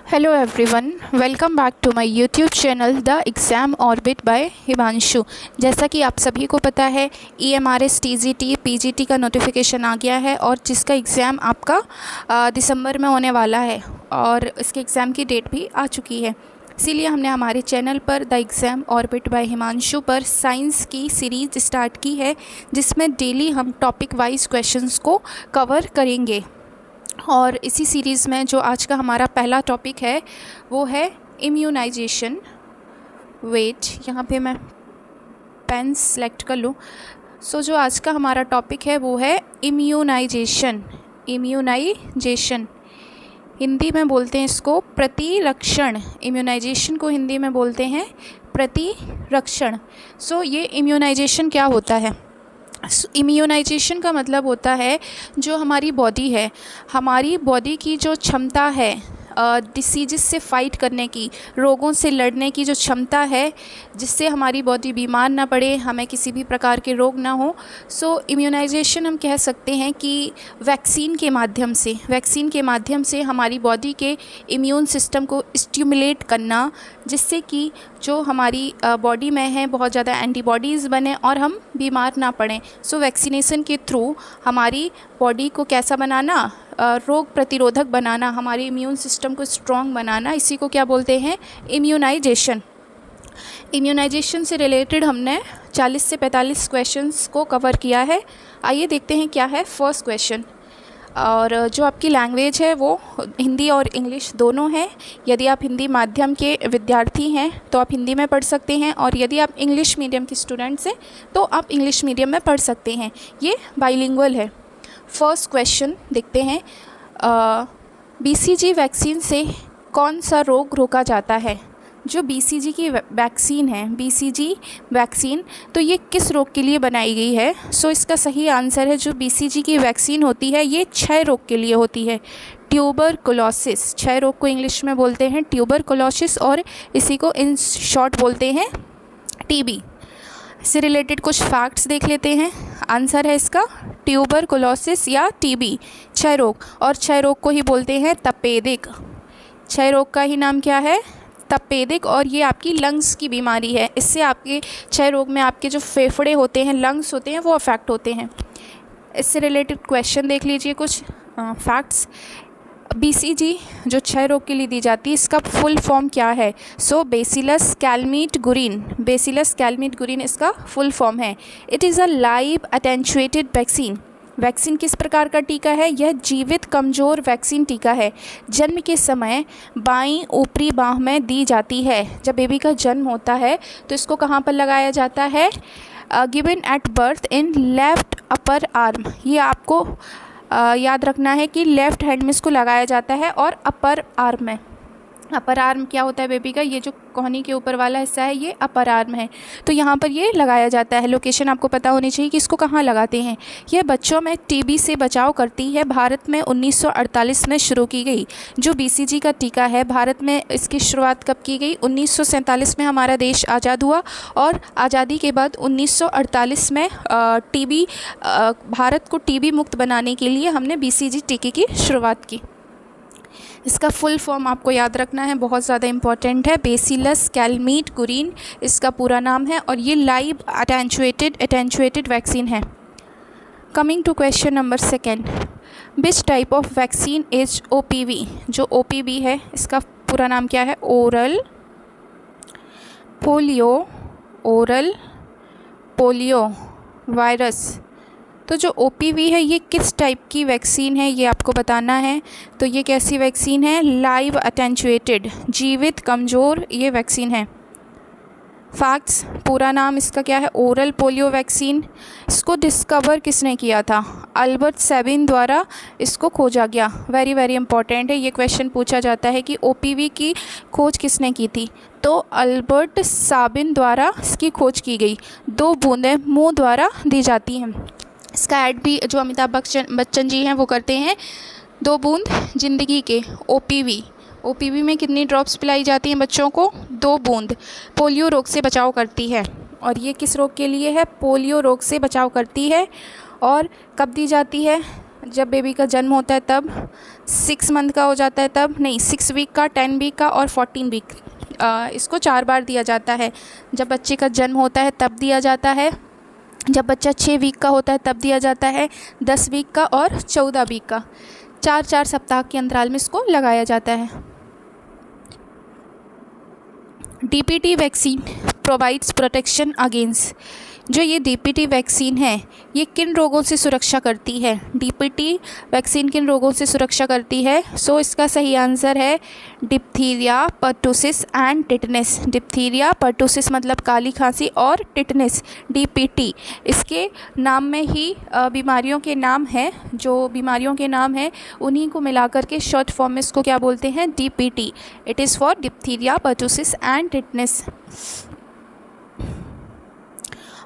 Hello everyone, welcome back to my YouTube channel the exam orbit by Himanshu. जैसा कि आप सभी को पता है, EMRS TGT PGT का नोटिफिकेशन आ गया है और जिसका एग्ज़ाम आपका दिसंबर में होने वाला है और इसके एग्ज़ाम की डेट भी आ चुकी है। इसीलिए हमने हमारे चैनल पर the exam orbit by Himanshu पर साइंस की सीरीज़ स्टार्ट की है, जिसमें डेली हम टॉपिक वाइज क्वेश्चंस को कवर करेंगे। और इसी सीरीज़ में जो आज का हमारा पहला टॉपिक है वो है इम्यूनाइजेशन। वेट, यहाँ पे मैं पेन सेलेक्ट कर लूँ। जो आज का हमारा टॉपिक है वो है इम्यूनाइजेशन। इम्यूनाइजेशन हिंदी में बोलते हैं इसको प्रतिरक्षण। इम्यूनाइजेशन को हिंदी में बोलते हैं प्रतिरक्षण। ये इम्यूनाइजेशन क्या होता है? इम्यूनाइजेशन का मतलब होता है जो हमारी बॉडी है, हमारी बॉडी की जो क्षमता है डिसीज़ से फ़ाइट करने की, रोगों से लड़ने की जो क्षमता है, जिससे हमारी बॉडी बीमार ना पड़े, हमें किसी भी प्रकार के रोग ना हो। इम्यूनाइजेशन हम कह सकते हैं कि वैक्सीन के माध्यम से हमारी बॉडी के इम्यून सिस्टम को स्टिमुलेट करना, जिससे कि जो हमारी बॉडी में है बहुत ज़्यादा एंटीबॉडीज़ बने और हम बीमार ना पड़ें। वैक्सीनेशन के थ्रू हमारी बॉडी को कैसा बनाना, रोग प्रतिरोधक बनाना, हमारे इम्यून सिस्टम को स्ट्रॉन्ग बनाना, इसी को क्या बोलते हैं? इम्यूनाइजेशन। इम्यूनाइजेशन से रिलेटेड हमने 40 से 45 क्वेश्चंस को कवर किया है। आइए देखते हैं क्या है फर्स्ट क्वेश्चन। और जो आपकी लैंग्वेज है वो हिंदी और इंग्लिश दोनों है। यदि आप हिंदी माध्यम के विद्यार्थी हैं तो आप हिंदी में पढ़ सकते हैं, और यदि आप इंग्लिश मीडियम के स्टूडेंट्स हैं तो आप इंग्लिश मीडियम में पढ़ सकते हैं। ये बाइलिंगुअल है। फर्स्ट क्वेश्चन देखते हैं। BCG वैक्सीन से कौन सा रोग रोका जाता है? जो BCG की वैक्सीन है, BCG वैक्सीन, तो ये किस रोग के लिए बनाई गई है? इसका सही आंसर है, जो BCG की वैक्सीन होती है ये क्षय रोग के लिए होती है। ट्यूबरकुलोसिस, क्षय रोग को इंग्लिश में बोलते हैं ट्यूबरकुलोसिस, और इसी को इन शॉर्ट बोलते हैं TB। इससे रिलेटेड कुछ फैक्ट्स देख लेते हैं। आंसर है इसका ट्यूबरकुलोसिस या TB, क्षय रोग। और क्षय रोग को ही बोलते हैं तपेदिक। क्षय रोग का ही नाम क्या है? तपेदिक। और ये आपकी लंग्स की बीमारी है। इससे आपके क्षय रोग में आपके जो फेफड़े होते हैं, लंग्स होते हैं, वो अफेक्ट होते हैं। इससे रिलेटेड क्वेश्चन देख लीजिए कुछ फैक्ट्स। BCG जो क्षय रोग के लिए दी जाती है, इसका फुल फॉर्म क्या है? बेसिलस कैलमीट-गुरिन। बेसिलस कैलमीट-गुरिन इसका फुल फॉर्म है। It is a live attenuated vaccine. Vaccine किस प्रकार का टीका है? यह जीवित कमज़ोर वैक्सीन टीका है। जन्म के समय बाईं ऊपरी बाह में दी जाती है। जब बेबी का जन्म होता है तो इसको कहाँ पर लगाया जाता है? Given at birth in left upper arm. ये आपको याद रखना है कि लेफ़्ट हैंड में इसको लगाया जाता है और अपर आर्म में। अपर आर्म क्या होता है बेबी का? ये जो कोहनी के ऊपर वाला हिस्सा है ये अपर आर्म है, तो यहाँ पर ये लगाया जाता है। लोकेशन आपको पता होनी चाहिए कि इसको कहाँ लगाते हैं। यह बच्चों में TB से बचाव करती है। भारत में 1948 में शुरू की गई जो BCG का टीका है, भारत में इसकी शुरुआत कब की गई? 1947 में हमारा देश आज़ाद हुआ, और आज़ादी के बाद 1948 में भारत को TB मुक्त बनाने के लिए हमने BCG टीके की शुरुआत की। इसका फुल फॉर्म आपको याद रखना है, बहुत ज़्यादा इंपॉर्टेंट है। बेसिलस कैलमीट-गुरिन इसका पूरा नाम है, और ये लाइव अटेंचुएटेड वैक्सीन है। Coming to question number second. Which type of vaccine is OPV? जो OPV है इसका पूरा नाम क्या है? Oral polio virus. तो जो OPV है ये किस टाइप की वैक्सीन है, ये आपको बताना है। तो ये कैसी वैक्सीन है? लाइव अटेंचुएटेड, जीवित कमज़ोर ये वैक्सीन है। फैक्ट्स, पूरा नाम इसका क्या है? Oral polio vaccine. इसको डिस्कवर किसने किया था? अल्बर्ट सैबिन द्वारा इसको खोजा गया। वेरी वेरी इंपॉर्टेंट है, ये क्वेश्चन पूछा जाता है कि OPV की खोज किसने की थी? तो अल्बर्ट साबिन द्वारा इसकी खोज की गई। 2 बूंदें मुंह द्वारा दी जाती हैं। इसका ऐड भी जो अमिताभ बच्चन जी हैं वो करते हैं। 2 बूंद जिंदगी के OPV में कितनी ड्रॉप्स पिलाई जाती हैं बच्चों को? 2 बूंद। पोलियो रोग से बचाव करती है, और ये किस रोग के लिए है? पोलियो रोग से बचाव करती है। और कब दी जाती है? जब बेबी का जन्म होता है तब 6 मंथ का हो जाता है तब, नहीं 6 वीक का, 10 वीक का और 14 वीक। इसको 4 बार दिया जाता है। जब बच्चे का जन्म होता है तब दिया जाता है, जब बच्चा 6 वीक का होता है तब दिया जाता है, 10 वीक का और 14 वीक का। 4-4 सप्ताह के अंतराल में इसको लगाया जाता है। DPT vaccine provides protection against, जो ये डीपीटी वैक्सीन है ये किन रोगों से सुरक्षा करती है? डीपीटी वैक्सीन किन रोगों से सुरक्षा करती है? सो इसका सही आंसर है diphtheria, pertussis and tetanus. Diphtheria, pertussis मतलब काली खांसी, और टिटनेस डीपीटी, इसके नाम में ही बीमारियों के नाम हैं। जो बीमारियों के नाम हैं उन्हीं को मिलाकर के शॉर्ट फॉर्म में इसको क्या बोलते हैं? DPT. It is for diphtheria, pertussis and tetanus.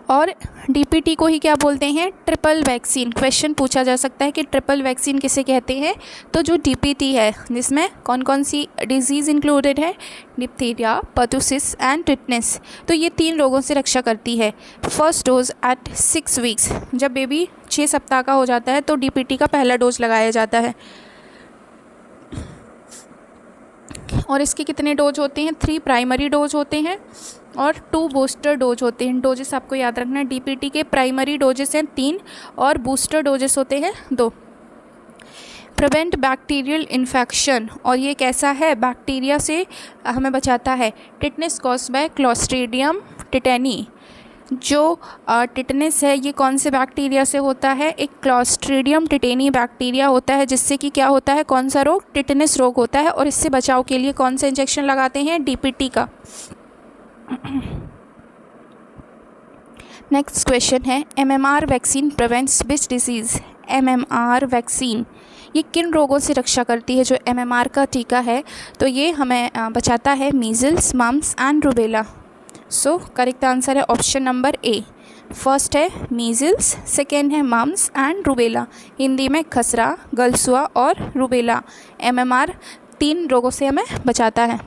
और डीपीटी को ही क्या बोलते हैं? Triple vaccine. क्वेश्चन पूछा जा सकता है कि ट्रिपल वैक्सीन किसे कहते हैं? तो जो डीपीटी है जिसमें कौन कौन सी डिजीज़ इंक्लूडेड है? Diphtheria, pertussis and tetanus. तो ये 3 रोगों से रक्षा करती है। फर्स्ट डोज एट 6 वीक्स, जब बेबी 6 सप्ताह का हो जाता है तो डीपीटी का पहला डोज लगाया जाता है। और इसके कितने डोज होते हैं? 3 प्राइमरी डोज होते हैं और 2 बूस्टर डोज होते हैं। डोजेस आपको याद रखना है, डीपीटी के प्राइमरी डोजेस हैं 3 और बूस्टर डोजेस होते हैं 2। प्रिवेंट बैक्टीरियल इन्फेक्शन, और ये कैसा है? बैक्टीरिया से हमें बचाता है। Tetanus caused by clostridium tetani, जो टिटनेस है ये कौन से बैक्टीरिया से होता है? एक क्लोस्ट्रीडियम टिटेनी बैक्टीरिया होता है, जिससे कि क्या होता है? कौन सा रोग? टिटनेस रोग होता है। और इससे बचाव के लिए कौन सा इंजेक्शन लगाते हैं? डीपीटी का। नेक्स्ट क्वेश्चन है एमएमआर वैक्सीन प्रिवेंट्स विच डिजीज़? एमएमआर वैक्सीन ये किन रोगों से रक्षा करती है? जो एमएमआर का टीका है तो ये हमें बचाता है measles, mumps and rubella. So correct answer है ऑप्शन नंबर ए। फर्स्ट है मीज़ल्स, सेकेंड है मम्स एंड रूबेला, हिंदी में खसरा, गलसुआ और रूबेला। एमएमआर 3 रोगों से हमें बचाता है।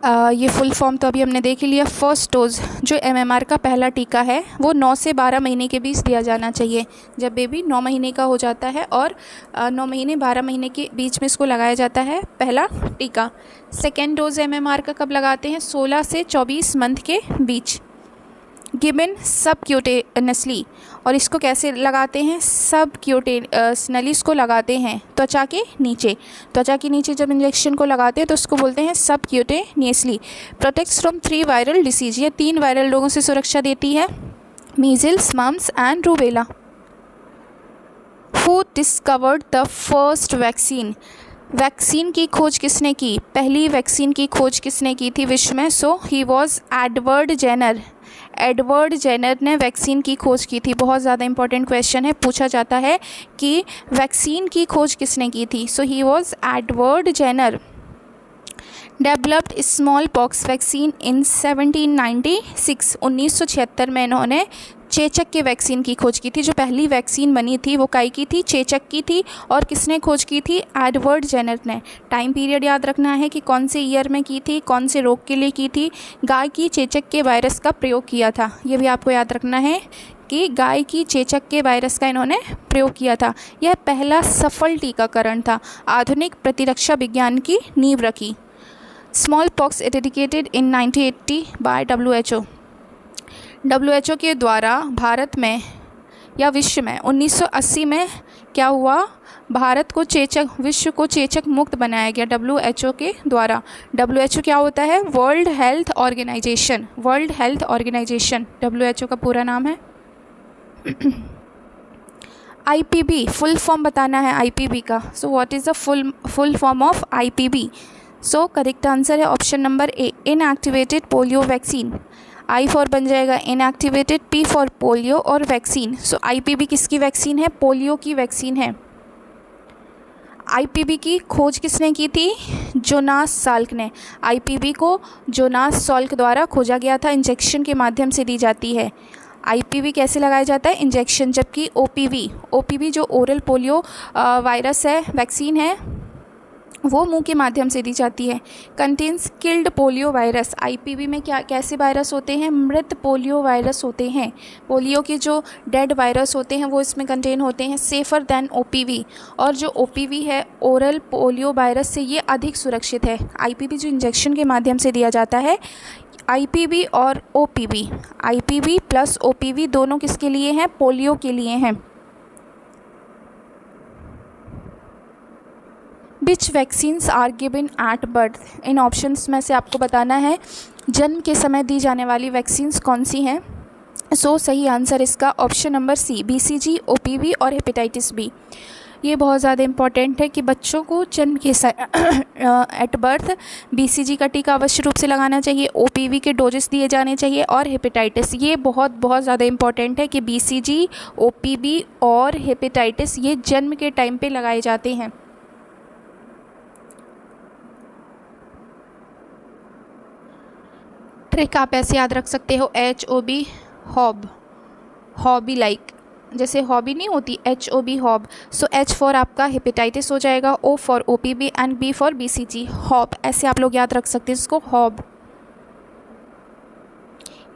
ये फुल फॉर्म तो अभी हमने देख ही लिया। फर्स्ट डोज जो एमएमआर का पहला टीका है वो 9 से 12 महीने के बीच दिया जाना चाहिए, जब बेबी 9 महीने का हो जाता है, और 9 महीने 12 महीने के बीच में इसको लगाया जाता है पहला टीका। सेकेंड डोज एमएमआर का कब लगाते हैं? 16 से 24 मंथ के बीच। गिवन सबक्यूटेनसली, और इसको कैसे लगाते हैं? सबक्यूटेनसली इसको लगाते हैं त्वचा के नीचे। त्वचा के नीचे जब इंजेक्शन को लगाते हैं तो उसको बोलते हैं subcutaneously. Protects from 3 viral disease, ये 3 वायरल रोगों से सुरक्षा देती है, measles, mumps and rubella. Who discovered the first vaccine? Vaccine की खोज किसने की? पहली वैक्सीन की खोज किसने की थी विश्व में? So he was Edward Jenner. Edward Jenner ने वैक्सीन की खोज की थी। बहुत ज़्यादा इंपॉर्टेंट क्वेश्चन है, पूछा जाता है कि वैक्सीन की खोज किसने की थी? So he was Edward Jenner. Developed smallpox vaccine in 1796, 1976 में इन्होंने चेचक के वैक्सीन की खोज की थी। जो पहली वैक्सीन बनी थी वो काई की थी? चेचक की थी। और किसने खोज की थी? एडवर्ड जेनर ने। टाइम पीरियड याद रखना है कि कौन से ईयर में की थी, कौन से रोग के लिए की थी। गाय की चेचक के वायरस का प्रयोग किया था, ये भी आपको याद रखना है कि गाय की चेचक के वायरस का इन्होंने प्रयोग किया था। यह पहला सफल टीकाकरण था, आधुनिक प्रतिरक्षा विज्ञान की नींव रखी। Smallpox eradicated in 1980 by WHO। WHO के द्वारा भारत में या विश्व में 1980 में क्या हुआ? भारत को चेचक, विश्व को चेचक मुक्त बनाया गया WHO के द्वारा। WHO क्या होता है? World health organisation. World health organisation WHO का पूरा नाम है। IPV फुल फॉर्म बताना है IPV का। So what is the full form of IPV? So correct answer है option number A, inactivated polio vaccine. I for बन जाएगा इनएक्टिवेटेड, P फॉर पोलियो और वैक्सीन। सो IPV किसकी वैक्सीन है? Polio की वैक्सीन है। IPV की खोज किसने की थी? जोनास साल्क ने। IPV को जोनास साल्क द्वारा खोजा गया था, इंजेक्शन के माध्यम से दी जाती है। IPV कैसे लगाया जाता है? इंजेक्शन। जबकि OPV जो ओरल पोलियो वायरस है, वैक्सीन है, वो मुंह के माध्यम से दी जाती है। Contains killed polio virus, IPv में क्या कैसे वायरस होते हैं? मृत पोलियो वायरस होते हैं। पोलियो के जो डेड वायरस होते हैं वो इसमें कंटेन होते हैं। सेफ़र दैन ओपीवी, और जो ओपीवी है ओरल पोलियो वायरस से ये अधिक सुरक्षित है। आईपीवी जो इंजेक्शन के माध्यम से दिया जाता है, आईपीवी और ओपीवी, आईपीवी प्लस ओपीवी दोनों किसके लिए हैं? पोलियो के लिए हैं। Which vaccines are given at birth, इन ऑप्शंस में से आपको बताना है जन्म के समय दी जाने वाली वैक्सीन्स कौन सी हैं। सही आंसर इसका option number C, BCG, OPV और हेपेटाइटिस बी। ये बहुत ज़्यादा इंपॉर्टेंट है कि बच्चों को जन्म के एट बर्थ बीसीजी का टीका अवश्य रूप से लगाना चाहिए, ओपीवी के डोजेस दिए जाने चाहिए, और हेपेटाइटिस, ये बहुत ज़्यादा इंपॉर्टेंट है कि बीसीजी, ओपीवी और हेपेटाइटिस ये जन्म के टाइम पे लगाए जाते हैं। ट्रिक आप ऐसे याद रख सकते हो, HOB हॉब, हॉबी लाइक, जैसे हॉबी नहीं होती, HOB hob. So H for आपका हेपेटाइटिस हो जाएगा, O for OPV and B for BCG, hob. ऐसे आप लोग याद रख सकते हैं इसको, hob.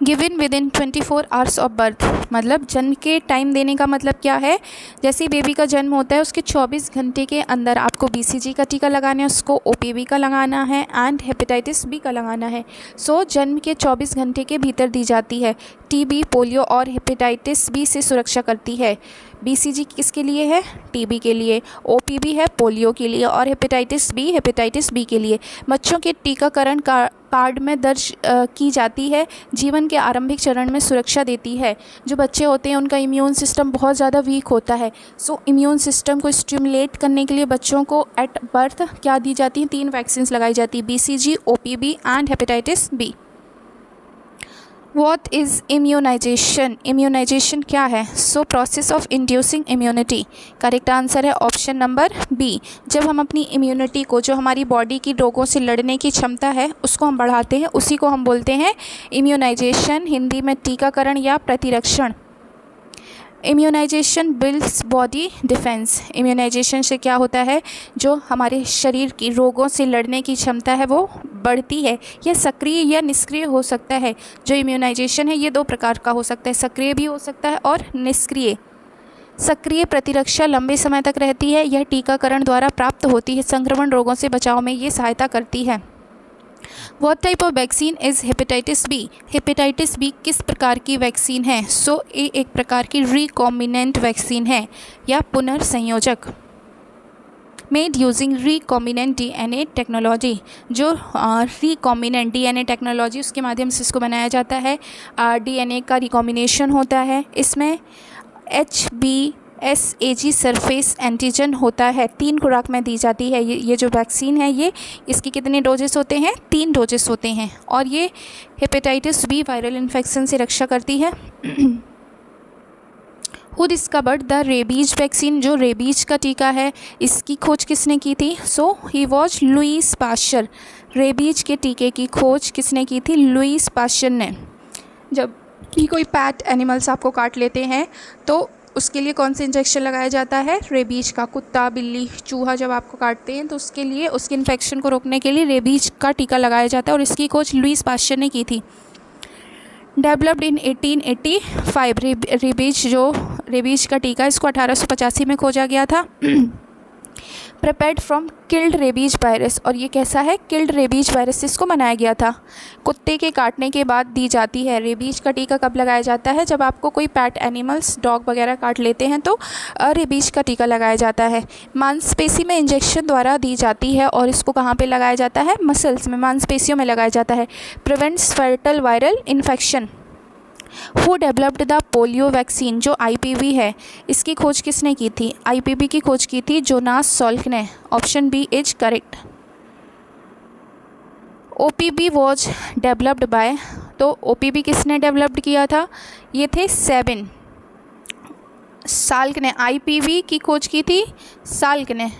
Given with in 24 hours of birth, मतलब जन्म के टाइम देने का मतलब क्या है? जैसे ही बेबी का जन्म होता है उसके 24 घंटे के अंदर आपको बीसीजी का टीका लगाना है, उसको ओपीवी का लगाना है एंड हेपेटाइटिस बी का लगाना है। जन्म के 24 घंटे के भीतर दी जाती है। टीबी, पोलियो और हेपेटाइटिस बी से सुरक्षा करती है। बीसीजी किसके लिए है? टीबी के लिए। ओपीवी है पोलियो के लिए, और हेपेटाइटिस बी के लिए। बच्चों के टीकाकरण कार्ड में दर्ज की जाती है, जीवन के आरंभिक चरण में सुरक्षा देती है। जो बच्चे होते हैं उनका इम्यून सिस्टम बहुत ज़्यादा वीक होता है, इम्यून सिस्टम को स्टिमुलेट करने के लिए बच्चों को एट बर्थ क्या दी जाती हैं? 3 वैक्सीन्स लगाई जाती है, BCG, OPV and hepatitis B. What is immunization? Immunisation क्या है? Process of inducing immunity. Correct answer है ऑप्शन नंबर बी। जब हम अपनी इम्यूनिटी को, जो हमारी बॉडी की रोगों से लड़ने की क्षमता है, उसको हम बढ़ाते हैं, उसी को हम बोलते हैं इम्यूनाइजेशन, हिंदी में टीकाकरण या प्रतिरक्षण। Immunisation builds body defence. Immunisation से क्या होता है? जो हमारे शरीर की रोगों से लड़ने की क्षमता है वो बढ़ती है। यह सक्रिय या निष्क्रिय हो सकता है। जो इम्यूनाइजेशन है ये 2 प्रकार का हो सकता है, सक्रिय भी हो सकता है और निष्क्रिय। सक्रिय प्रतिरक्षा लंबे समय तक रहती है, यह टीकाकरण द्वारा प्राप्त होती है, संक्रमण रोगों से बचाव में ये सहायता करती है। What type of vaccine is hepatitis B? Hepatitis B किस प्रकार की वैक्सीन है? ये एक प्रकार की रिकॉम्बिनेंट वैक्सीन है या पुनर्संयोजक। Made using recombinant DNA technology. जो रिकॉम्बिनेंट DNA टेक्नोलॉजी, उसके माध्यम से इसको बनाया जाता है। DNA का रिकॉम्बिनेशन होता है, इसमें HBsAg सरफेस एंटीजन होता है। 3 खुराक में दी जाती है ये जो वैक्सीन है, ये इसके कितने डोजेस होते हैं? 3 डोजेस होते हैं, और ये हेपेटाइटिस बी वायरल इन्फेक्शन से रक्षा करती है। Who discovered the rabies vaccine? जो रेबीज का टीका है, इसकी खोज किसने की थी? He was Louis Pasteur. Rabies के टीके की खोज किसने की थी? लुईस पाश्चर ने। जब भी कोई पैट एनिमल्स आपको काट लेते हैं तो उसके लिए कौन सा इंजेक्शन लगाया जाता है? रेबीज का। कुत्ता, बिल्ली, चूहा जब आपको काटते हैं तो उसके लिए, उसके इन्फेक्शन को रोकने के लिए रेबीज का टीका लगाया जाता है, और इसकी खोज लुईस पाश्चर ने की थी। Developed in 1885। रेबीज का टीका, इसको 1885 में खोजा गया था। Prepared from killed rabies virus, और ये कैसा है? किल्ड रेबीज वायरस से इसको बनाया गया था। कुत्ते के काटने के बाद दी जाती है। रेबीज का टीका कब लगाया जाता है? जब आपको कोई पेट एनिमल्स, डॉग वगैरह काट लेते हैं तो रेबीज का टीका लगाया जाता है। मांसपेशी में इंजेक्शन द्वारा दी जाती है, और इसको कहाँ पे लगाया जाता है? मसल्स में, मांसपेशियों में लगाया जाता है। Prevents fatal viral infection. Who developed the polio vaccine? जो IPV है, इसकी खोज किसने की थी? IPV की खोज की थी जोनास सॉल्क ने। Option B is correct. OPV was developed by, तो OPV किसने डेवलप्ड किया था? ये थे 7 साल्क ने। IPV की खोज की थी साल्क ने।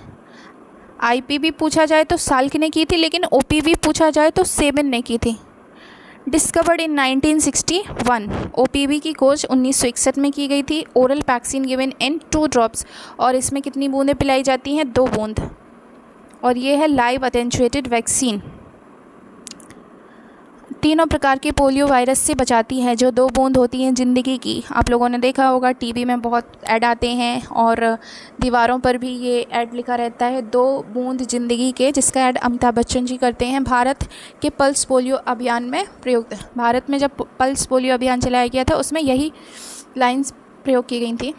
IPV पूछा जाए तो साल्क ने की थी, लेकिन OPV पूछा जाए तो 7 ने की थी। Discovered in 1961। OPV की खोज 1961 में की गई थी। Oral vaccine given in 2 drops, और इसमें कितनी बूंदें पिलाई जाती हैं? 2 बूंद। और ये है लाइव अटेंचुएटेड वैक्सीन। तीनों प्रकार के पोलियो वायरस से बचाती है, जो 2 बूंद होती हैं ज़िंदगी की। आप लोगों ने देखा होगा टीवी में बहुत ऐड आते हैं और दीवारों पर भी ये ऐड लिखा रहता है 2 बूंद ज़िंदगी के, जिसका ऐड अमिताभ बच्चन जी करते हैं। भारत के पल्स पोलियो अभियान में प्रयुक्त, भारत में जब पल्स पोलियो अभियान चलाया गया था उसमें यही लाइन्स प्रयोग की गई थी।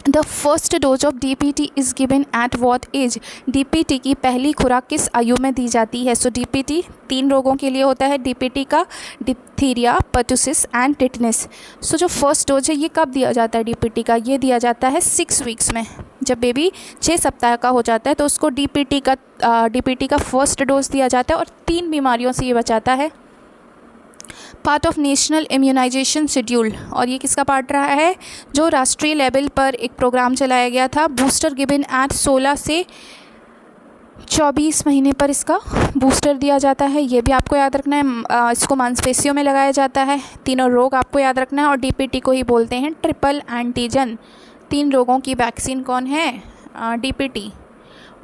The first dose of DPT is given at what age? DPT की पहली खुराक किस आयु में दी जाती है? सो DPT 3 रोगों के लिए होता है। DPT का डिप्थीरिया, पर्टुसिस एंड टिटनेस। सो जो फर्स्ट डोज है ये कब दिया जाता है DPT का? ये दिया जाता है 6 वीक्स में। जब बेबी 6 सप्ताह का हो जाता है तो उसको DPT का फर्स्ट डोज दिया जाता है और 3 बीमारियों से ये बचाता है। Part of national immunisation schedule, और ये किसका पार्ट रहा है? जो राष्ट्रीय लेवल पर एक प्रोग्राम चलाया गया था, बूस्टर गिवन एट 16 से 24 महीने पर इसका बूस्टर दिया जाता है। ये भी आपको याद रखना है। इसको मांसपेशियों में लगाया जाता है। तीनों रोग आपको याद रखना है और DPT को ही बोलते हैं ट्रिपल एंटीजन। 3 रोगों की वैक्सीन कौन है? DPT।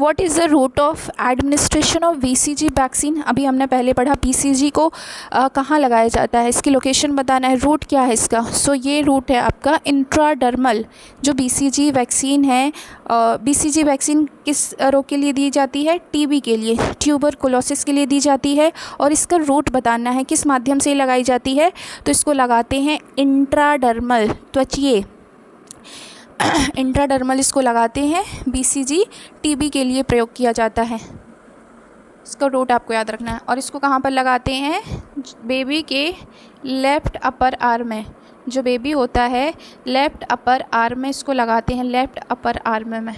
What is the route of administration of BCG vaccine? अभी हमने पहले पढ़ा BCG को कहाँ लगाया जाता है, इसकी लोकेशन बताना है। रूट क्या है इसका? सो ये रूट है आपका इंट्राडर्मल। जो BCG वैक्सीन है, BCG वैक्सीन किस रोग के लिए दी जाती है? TB के लिए, ट्यूबरकुलोसिस के लिए दी जाती है। और इसका रूट बताना है किस माध्यम से लगाई जाती है, तो इसको लगाते हैं इंट्राडर्मल, त्वचीय इंट्राडर्मल इसको लगाते हैं। BCG TB के लिए प्रयोग किया जाता है। इसका रूट आपको याद रखना है। और इसको कहाँ पर लगाते हैं? बेबी के लेफ़्ट अपर आर्म में। जो बेबी होता है लेफ़्ट अपर आर्म में इसको लगाते हैं, लेफ़्ट अपर आर्म में।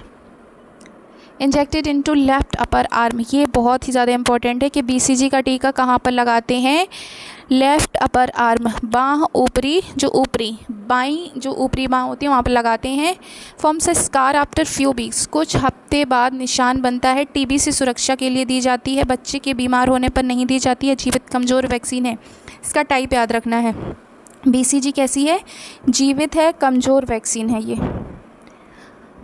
Injected into left upper arm, ये बहुत ही ज़्यादा इंपॉर्टेंट है कि BCG का टीका कहाँ पर लगाते हैं? लेफ़्ट अपर आर्म, बाँह ऊपरी, जो ऊपरी बाईं जो ऊपरी बाँह होती है वहाँ पर लगाते हैं। Forms a scar after few weeks, कुछ हफ्ते बाद निशान बनता है। TB से सुरक्षा के लिए दी जाती है, बच्चे के बीमार होने पर नहीं दी जाती है। जीवित कमज़ोर वैक्सीन है। इसका टाइप याद रखना है। BCG कैसी है? जीवित है, कमज़ोर वैक्सीन है ये।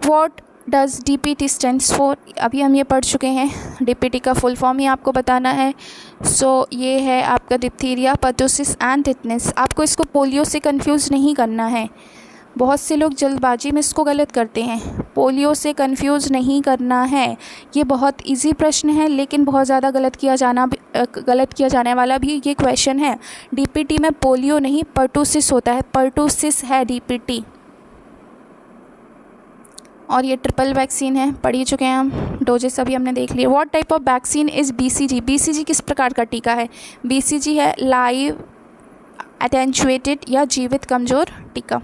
What does DPT stands for? अभी हम ये पढ़ चुके हैं। DPT का फुल फॉर्म ही आपको बताना है। सो ये है आपका डिप्थीरिया, पर्टुसिस एंड टिटनेस। आपको इसको पोलियो से कंफ्यूज नहीं करना है। बहुत से लोग जल्दबाजी में इसको गलत करते हैं। पोलियो से कंफ्यूज नहीं करना है। ये बहुत इजी प्रश्न है, लेकिन बहुत ज़्यादा गलत किया जाने वाला भी ये क्वेश्चन है। DPT में पोलियो नहीं, पर्टुसिस होता है। पर्टुसिस है DPT। और ये ट्रिपल वैक्सीन है, पढ़ ही चुके हैं हम। डोजेस अभी हमने देख लिए। What type of vaccine is BCG? BCG किस प्रकार का टीका है? BCG है लाइव अटेंचुएटेड या जीवित कमज़ोर टीका।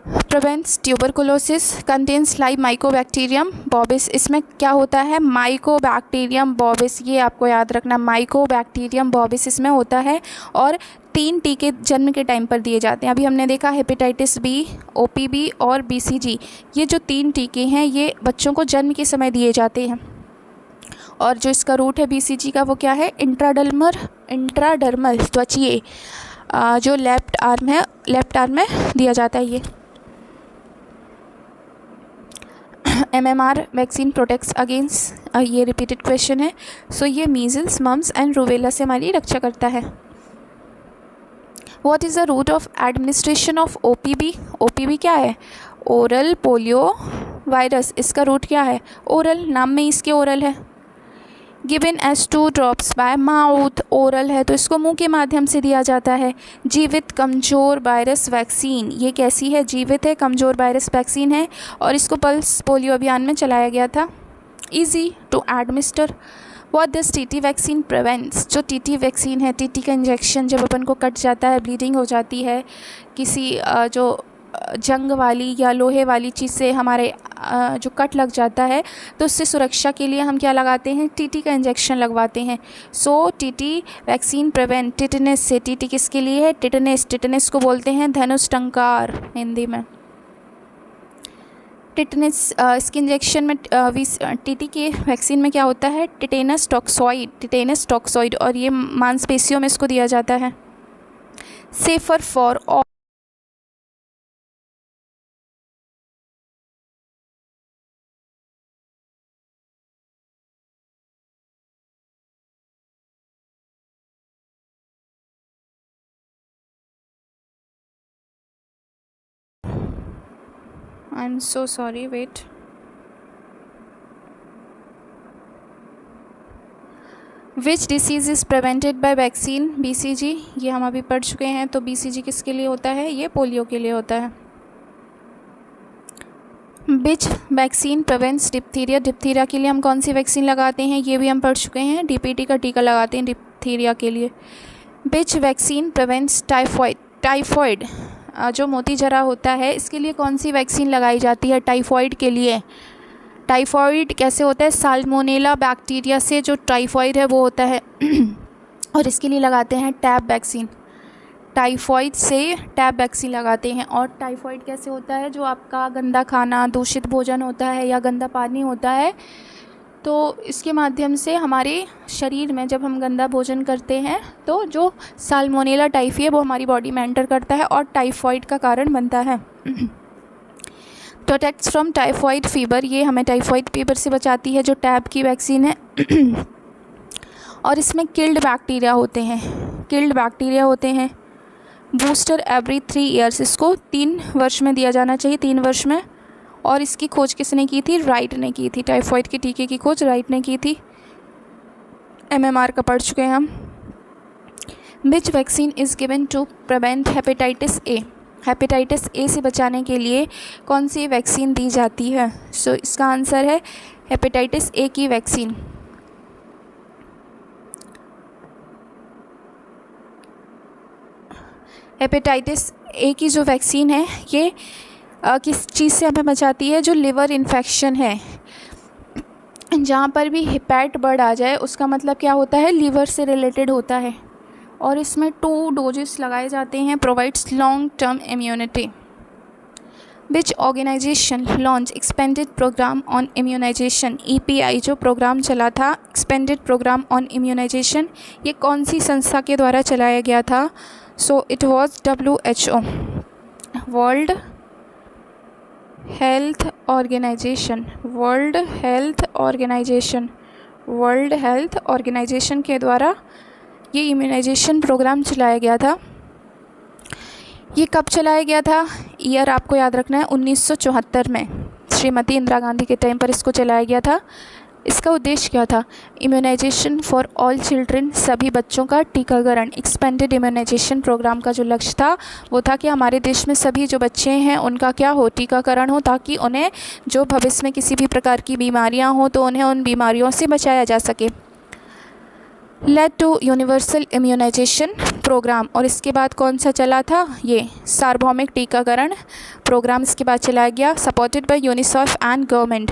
Prevents tuberculosis, contains live Mycobacterium bovis. इसमें क्या होता है? माइकोबैक्टीरियम बोविस, ये आपको याद रखना। माइकोबैक्टीरियम बोविस इसमें होता है। और 3 टीके जन्म के टाइम पर दिए जाते हैं। अभी हमने देखा हेपेटाइटिस B, OPV और BCG। ये जो 3 टीके हैं ये बच्चों को जन्म के समय दिए जाते हैं। और जो इसका रूट है BCG का वो क्या है? इंट्राडर्मल, त्वचीय, जो लेफ्ट आर्म में दिया जाता है ये। MMR वैक्सीन प्रोटेक्ट्स अगेंस्ट, ये रिपीटेड क्वेश्चन है। सो ये मीज़ल्स, मम्स एंड रूबेला से हमारी रक्षा करता है। What is the route of administration of OPV? OPV क्या है? Oral polio virus. इसका रूट क्या है? ओरल, नाम में इसके ओरल है। Given as 2 drops by mouth, oral है तो इसको मुंह के माध्यम से दिया जाता है। जीवित कमज़ोर वायरस वैक्सीन, ये कैसी है? जीवित है, कमज़ोर वायरस वैक्सीन है। और इसको पल्स पोलियो अभियान में चलाया गया था। Easy to administer. What does TT vaccine prevents? जो TT वैक्सीन है, TT का इंजेक्शन जब अपन को कट जाता है, ब्लीडिंग हो जाती है, किसी जो जंग वाली या लोहे वाली चीज़ से हमारे जो कट लग जाता है, तो उससे सुरक्षा के लिए हम क्या लगाते हैं? TT का इंजेक्शन लगवाते हैं। सो TT वैक्सीन प्रिवेंट टिटनेस से। TT किसके लिए है? टिटनेस को बोलते हैं धनुष टंकार हिंदी में। टिटनेस, इसके इंजेक्शन में TT के वैक्सीन में क्या होता है? टिटेनस टॉक्सॉइड, और ये मांसपेशियों में इसको दिया जाता है। Safer for all. I am so sorry, wait. Which disease is prevented by vaccine? BCG, ये हम अभी पढ़ चुके हैं। तो BCG किसके लिए होता है? ये पोलियो के लिए होता है। विच वैक्सीन प्रिवेंट्स डिप्थीरिया? डिप्थीरिया के लिए हम कौन सी वैक्सीन लगाते हैं? ये भी हम पढ़ चुके हैं। DPT का टीका लगाते हैं डिप्थीरिया के लिए। विच वैक्सीन प्रिवेंट्स टाइफॉइड? टाइफॉइड जो मोती जरा होता है, इसके लिए कौन सी वैक्सीन लगाई जाती है? टाइफॉइड के लिए। टाइफॉइड कैसे होता है? साल्मोनेला बैक्टीरिया से जो टाइफॉइड है वो होता है और इसके लिए लगाते हैं टैब वैक्सीन। टाइफॉइड से टैब वैक्सीन लगाते हैं। और टाइफॉइड कैसे होता है? जो आपका गंदा खाना, दूषित भोजन होता है या गंदा पानी होता है, तो इसके माध्यम से हमारे शरीर में जब हम गंदा भोजन करते हैं तो जो साल्मोनेला टाइफी है वो हमारी बॉडी में एंटर करता है और टाइफॉइड का कारण बनता है। प्रोटेक्ट्स फ्रॉम टाइफॉइड फीवर, ये हमें टाइफॉइड फीवर से बचाती है जो टैब की वैक्सीन है। और इसमें किल्ड बैक्टीरिया होते हैं। बूस्टर एवरी 3 ईयर्स, इसको 3 वर्ष में दिया जाना चाहिए, 3 वर्ष में। और इसकी खोज किसने की थी? राइट ने की थी। टाइफॉइड के टीके की खोज राइट ने की थी। MMR का पढ़ चुके हैं हम। Which vaccine is given to prevent hepatitis A? Hepatitis A से बचाने के लिए कौन सी वैक्सीन दी जाती है? सो इसका आंसर है हेपेटाइटिस ए की वैक्सीन। हेपेटाइटिस ए की जो वैक्सीन है ये किस चीज़ से हमें बचाती है? जो लिवर इन्फेक्शन है, जहाँ पर भी हेपेट बढ़ आ जाए उसका मतलब क्या होता है? लिवर से रिलेटेड होता है। और इसमें 2 डोजेस लगाए जाते हैं। Provides long term immunity. Which organisation launch expanded programme on immunisation? EPI जो प्रोग्राम चला था, एक्सपेंडेड प्रोग्राम ऑन इम्यूनाइजेशन, ये कौन सी संस्था के द्वारा चलाया गया था? So it was WHO, world health organisation के द्वारा ये इम्यूनाइजेशन प्रोग्राम चलाया गया था। ये कब चलाया गया था? ईयर आपको याद रखना है, 1974 में श्रीमती इंदिरा गांधी के टाइम पर इसको चलाया गया था। इसका उद्देश्य क्या था? इम्यूनाइजेशन फॉर ऑल चिल्ड्रन, सभी बच्चों का टीकाकरण। एक्सपेंडेड इम्यूनाइजेशन प्रोग्राम का जो लक्ष्य था वो था कि हमारे देश में सभी जो बच्चे हैं उनका क्या हो? टीकाकरण हो, ताकि उन्हें जो भविष्य में किसी भी प्रकार की बीमारियां हो तो उन्हें उन बीमारियों से बचाया जा सके। Led to universal immunisation programme, और इसके बाद कौन सा चला था? ये सार्वभौमिक टीकाकरण प्रोग्राम इसके बाद चलाया गया। Supported by UNICEF and government,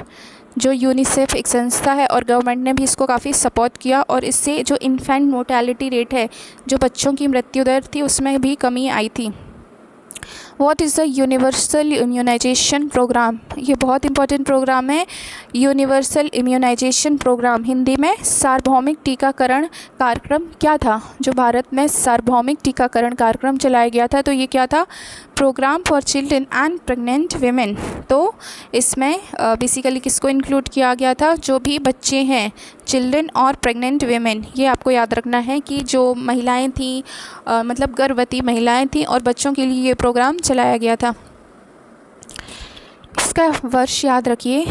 जो यूनिसेफ एक संस्था है और गवर्नमेंट ने भी इसको काफ़ी सपोर्ट किया, और इससे जो इन्फेंट मोर्टेलिटी रेट है, जो बच्चों की मृत्यु दर थी, उसमें भी कमी आई थी। What is the universal immunisation programme? ये बहुत इंपॉर्टेंट प्रोग्राम है। यूनिवर्सल इम्यूनाइजेशन प्रोग्राम, हिंदी में सार्वभौमिक टीकाकरण कार्यक्रम क्या था? जो भारत में सार्वभौमिक टीकाकरण कार्यक्रम चलाया गया था, तो ये क्या था? Programme for children and pregnant women. तो इसमें बेसिकली किसको इंक्लूड किया गया था? जो भी बच्चे हैं, चिल्ड्रन और प्रेग्नेंट वीमेन। ये आपको याद रखना है कि जो महिलाएं थीं, मतलब गर्भवती महिलाएं थीं और बच्चों के लिए ये प्रोग्राम चलाया गया था। इसका वर्ष याद रखिए,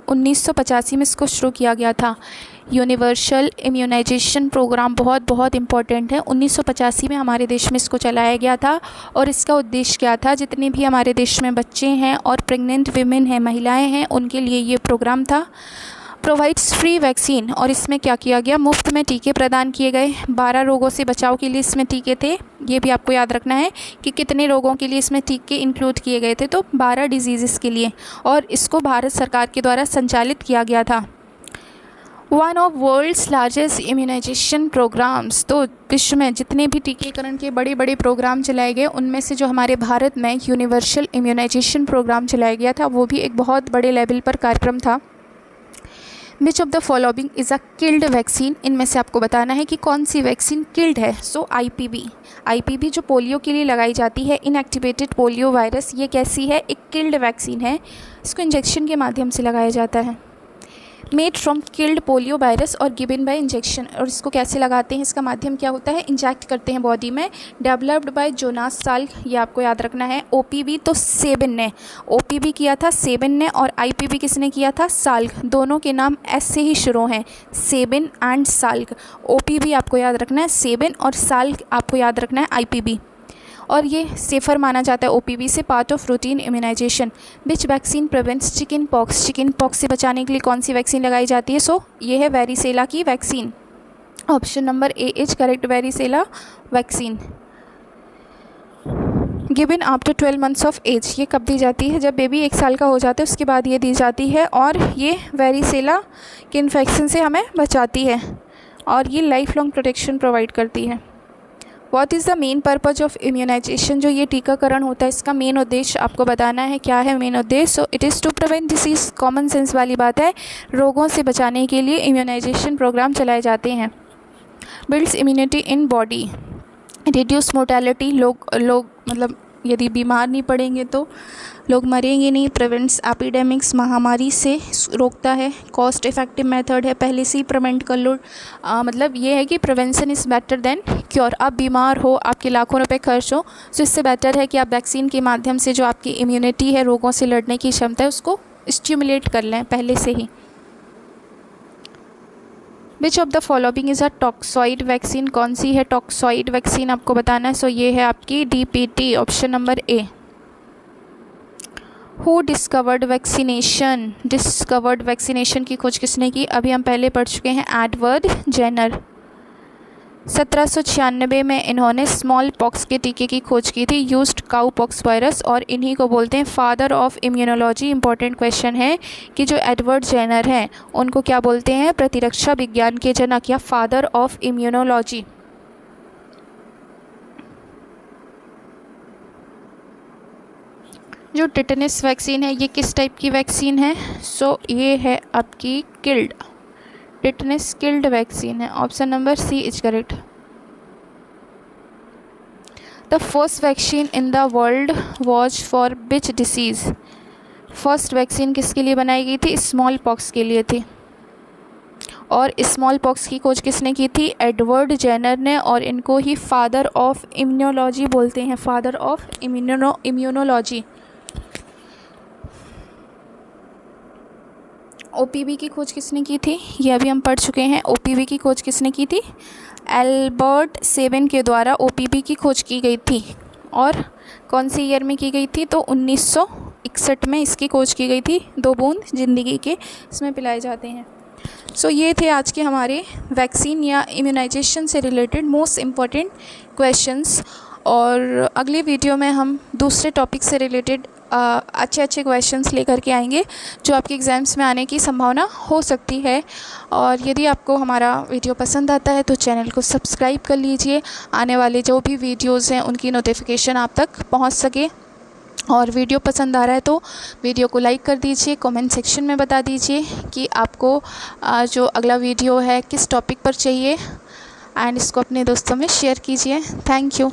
1985 में इसको शुरू किया गया था। यूनिवर्सल इम्यूनाइजेशन प्रोग्राम बहुत बहुत इम्पॉर्टेंट है। 1985 में हमारे देश में इसको चलाया गया था, और इसका उद्देश्य क्या था? जितने भी हमारे देश में बच्चे हैं और प्रेग्नेंट वीमेन हैं, महिलाएं हैं, उनके लिए ये प्रोग्राम था। प्रोवाइड्स फ्री वैक्सीन, और इसमें क्या किया गया? मुफ्त में टीके प्रदान किए गए। 12 रोगों से बचाव के लिए इसमें टीके थे। ये भी आपको याद रखना है कि कितने रोगों के लिए इसमें टीके इंक्लूड किए गए थे, तो 12 डिजीज़ के लिए, और इसको भारत सरकार के द्वारा संचालित किया गया था। One of world's largest immunisation programmes, तो विश्व में जितने भी टीकाकरण के बड़े बड़े प्रोग्राम चलाए गए, उनमें से जो हमारे भारत में यूनिवर्सल इम्यूनाइजेशन प्रोग्राम चलाया गया था, वो भी एक बहुत बड़े लेवल पर कार्यक्रम था। विच of the following is a killed vaccine? इनमें से आपको बताना है कि कौन सी वैक्सीन किल्ड है। सो IPV जो पोलियो के लिए लगाई जाती है, इनएक्टिवेटेड पोलियो वायरस, ये कैसी है? एक किल्ड वैक्सीन है। इसको इंजेक्शन के माध्यम से लगाया जाता है। Made from killed polio virus और गिवन बाय इंजेक्शन। और इसको कैसे लगाते हैं, इसका माध्यम क्या होता है, इंजेक्ट करते हैं बॉडी में। डेवलप्ड बाय जोनास साल्क, ये आपको याद रखना है। ओपीवी तो सेबिन ने, ओपीवी किया था सेबिन ने, और आईपीवी किसने किया था, साल्क। दोनों के नाम एस से ही शुरू हैं, सेबिन एंड साल्क। ओपीवी आपको याद रखना है सेबिन, और साल्क आपको याद रखना है आईपीवी। और ये सेफ़र माना जाता है ओपीवी से। Part of routine immunisation. Which vaccine prevents chicken pox, chicken pox से बचाने के लिए कौन सी वैक्सीन लगाई जाती है, सो ये है वेरिसेला की vaccine. Option number A is correct, varicella vaccine. Given after 12 months of age, ये कब दी जाती है, जब बेबी 1 साल का हो जाता है उसके बाद ये दी जाती है, और ये वेरिसेला के इन्फेक्शन से हमें बचाती है, और ये लाइफ लॉन्ग प्रोटेक्शन प्रोवाइड करती है। What is the main purpose of immunisation, जो ये टीकाकरण होता है इसका मेन उद्देश्य आपको बताना है, क्या है मेन उद्देश्य। So it is to prevent disease, common sense वाली बात है, रोगों से बचाने के लिए इम्यूनाइजेशन प्रोग्राम चलाए जाते हैं। Builds immunity in body, reduce mortality, लोग मतलब यदि बीमार नहीं पड़ेंगे तो लोग मरेंगे नहीं। प्रिवेंट्स एपिडेमिक्स, महामारी से रोकता है। कॉस्ट इफ़ेक्टिव मेथड है, पहले से ही प्रिवेंट कर लो। मतलब ये है कि prevention is better than cure. आप बीमार हो, आपके लाखों रुपए खर्च हो, तो इससे बेटर है कि आप वैक्सीन के माध्यम से जो आपकी इम्यूनिटी है, रोगों से लड़ने की क्षमता है, उसको स्टिमुलेट कर लें पहले से ही। Which of the following is a toxoid vaccine, कौन सी है टॉक्सॉइड वैक्सीन आपको बताना है। सो ये है आपकी DPT, option number A. Who discovered vaccination, discovered vaccination की खोज किसने की, अभी हम पहले पढ़ चुके हैं, एडवर्ड जेनर। 1796 में इन्होंने स्मॉल पॉक्स के टीके की खोज की थी, यूज्ड काउ पॉक्स वायरस, और इन्हीं को बोलते हैं father of immunology. Important question है कि जो एडवर्ड जेनर हैं उनको क्या बोलते हैं, प्रतिरक्षा विज्ञान के जनक या फादर ऑफ इम्यूनोलॉजी। जो टिटेनस वैक्सीन है ये किस टाइप की वैक्सीन है, सो ये है आपकी किल्ड, टिटेनस किल्ड वैक्सीन है। Option number C is correct. The first vaccine in the world was for which disease, first vaccine किसके लिए बनाई गई थी, स्मॉल पॉक्स के लिए थी। और स्मॉल पॉक्स की खोज किसने की थी, एडवर्ड जेनर ने, और इनको ही फादर ऑफ इम्यूनोलॉजी बोलते हैं, फादर ऑफ इम्यूनोलॉजी। ओपीवी की खोज किसने की थी, ये अभी हम पढ़ चुके हैं। ओपीवी की खोज किसने की थी, एल्बर्ट सेबिन के द्वारा ओपीवी की खोज की गई थी। और कौन सी ईयर में की गई थी, तो 1961 में इसकी खोज की गई थी। 2 बूंद जिंदगी के इसमें पिलाए जाते हैं। सो ये थे आज के हमारे वैक्सीन या इम्यूनाइजेशन से रिलेटेड मोस्ट इम्पॉर्टेंट क्वेश्चंस। और अगले वीडियो में हम दूसरे टॉपिक से रिलेटेड अच्छे अच्छे क्वेश्चंस लेकर के आएंगे जो आपके एग्ज़ाम्स में आने की संभावना हो सकती है। और यदि आपको हमारा वीडियो पसंद आता है तो चैनल को सब्सक्राइब कर लीजिए, आने वाले जो भी वीडियोज़ हैं उनकी नोटिफिकेशन आप तक पहुंच सके। और वीडियो पसंद आ रहा है तो वीडियो को लाइक कर दीजिए, कमेंट सेक्शन में बता दीजिए कि आपको जो अगला वीडियो है किस टॉपिक पर चाहिए, एंड इसको अपने दोस्तों में शेयर कीजिए। Thank you.